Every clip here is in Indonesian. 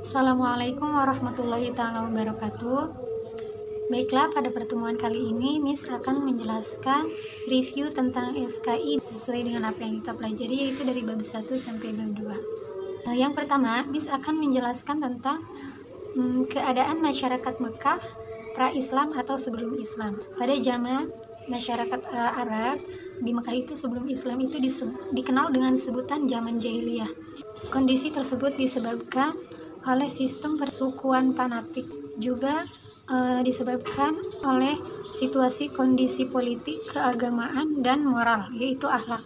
Assalamualaikum warahmatullahi taala wabarakatuh. Baiklah, pada pertemuan kali ini Miss akan menjelaskan review tentang SKI sesuai dengan apa yang kita pelajari, yaitu dari bab 1 sampai bab 2. Yang pertama, Miss akan menjelaskan tentang keadaan masyarakat Mekah pra-Islam atau sebelum Islam. Pada zaman masyarakat Arab di Mekah itu sebelum Islam itu dikenal dengan sebutan zaman jahiliyah. Kondisi tersebut disebabkan oleh sistem persukuan fanatik, juga disebabkan oleh situasi kondisi politik, keagamaan, dan moral, yaitu akhlak.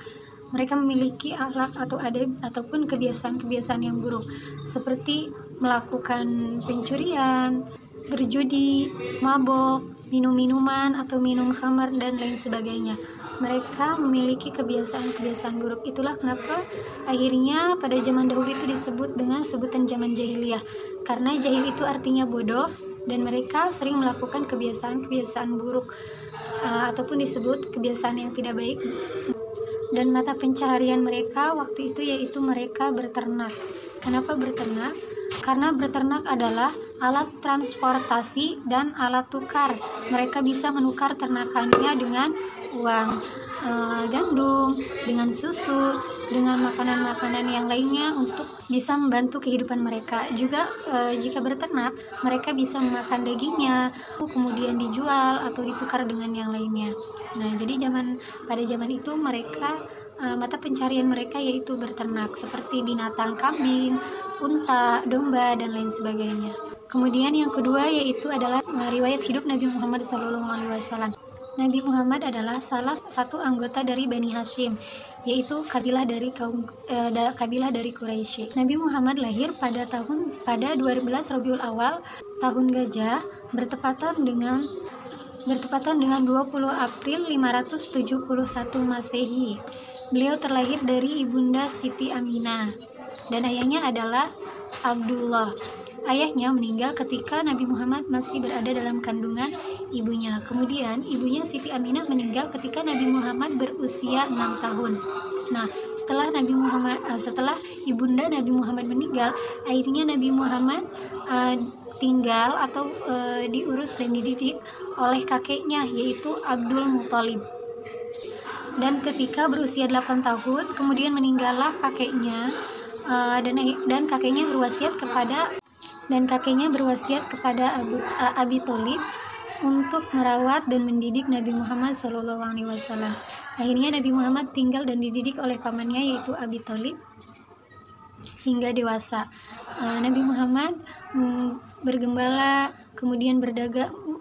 Mereka memiliki akhlak atau adab ataupun kebiasaan-kebiasaan yang buruk, seperti melakukan pencurian, berjudi, mabok, minum minuman atau minum khamar, dan lain sebagainya. Mereka memiliki kebiasaan-kebiasaan buruk. Itulah kenapa akhirnya pada zaman dahulu itu disebut dengan sebutan zaman jahiliyah, karena jahil itu artinya bodoh, dan mereka sering melakukan kebiasaan-kebiasaan buruk ataupun disebut kebiasaan yang tidak baik. Dan mata pencaharian mereka waktu itu yaitu mereka berternak. Kenapa berternak? Karena berternak adalah alat transportasi dan alat tukar. Mereka bisa menukar ternakannya dengan uang, gandum, dengan susu, dengan makanan-makanan yang lainnya untuk bisa membantu kehidupan mereka. Juga jika berternak, mereka bisa memakan dagingnya, kemudian dijual atau ditukar dengan yang lainnya. Nah, jadi pada zaman itu mereka mata pencarian mereka yaitu berternak, seperti binatang kambing, unta, domba, dan lain sebagainya. Kemudian yang kedua yaitu adalah riwayat hidup Nabi Muhammad SAW. Nabi Muhammad adalah salah satu anggota dari Bani Hashim, yaitu kabilah dari Quraisy. Nabi Muhammad lahir pada 12 Rabiul Awal tahun Gajah, bertepatan dengan 20 April 571 Masehi. Beliau terlahir dari ibunda Siti Aminah, dan ayahnya adalah Abdullah. Ayahnya meninggal ketika Nabi Muhammad masih berada dalam kandungan ibunya. Kemudian ibunya Siti Aminah meninggal ketika Nabi Muhammad berusia 6 tahun. Nah, setelah ibunda Nabi Muhammad meninggal, akhirnya Nabi Muhammad tinggal atau diurus dan dididik oleh kakeknya, yaitu Abdul Muthalib. Dan ketika berusia 8 tahun, kemudian meninggallah kakeknya, dan kakeknya berwasiat kepada Abi Thalib untuk merawat dan mendidik Nabi Muhammad SAW. Akhirnya Nabi Muhammad tinggal dan dididik oleh pamannya, yaitu Abi Thalib, hingga dewasa. Nabi Muhammad bergembala, kemudian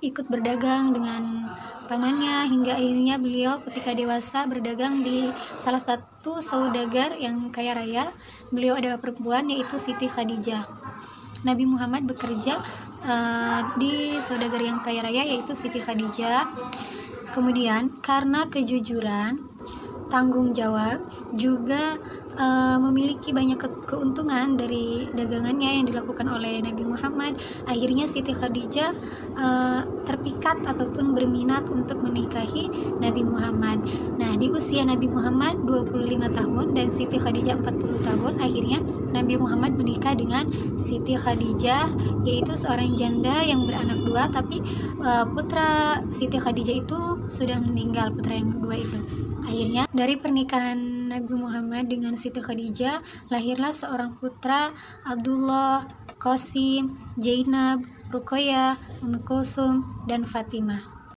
ikut berdagang dengan pamannya, hingga akhirnya beliau ketika dewasa berdagang di salah satu saudagar yang kaya raya. Beliau adalah perempuan, yaitu Siti Khadijah. Nabi Muhammad bekerja di saudagar yang kaya raya, yaitu Siti Khadijah. Kemudian karena kejujuran, tanggung jawab, juga memiliki banyak keuntungan dari dagangannya yang dilakukan oleh Nabi Muhammad, akhirnya Siti Khadijah terpikat ataupun berminat untuk menikahi Nabi Muhammad. Nah, di usia Nabi Muhammad 25 tahun dan Siti Khadijah 40 tahun, akhirnya Nabi Muhammad menikah dengan Siti Khadijah, yaitu seorang janda yang beranak dua, tapi putra Siti Khadijah itu sudah meninggal, putra yang kedua itu. Akhirnya dari pernikahan Nabi Muhammad dengan Siti Khadijah lahirlah seorang putra, Abdullah, Qasim, Zainab, Ruqayyah, Ummu Kulsum, dan Fatimah.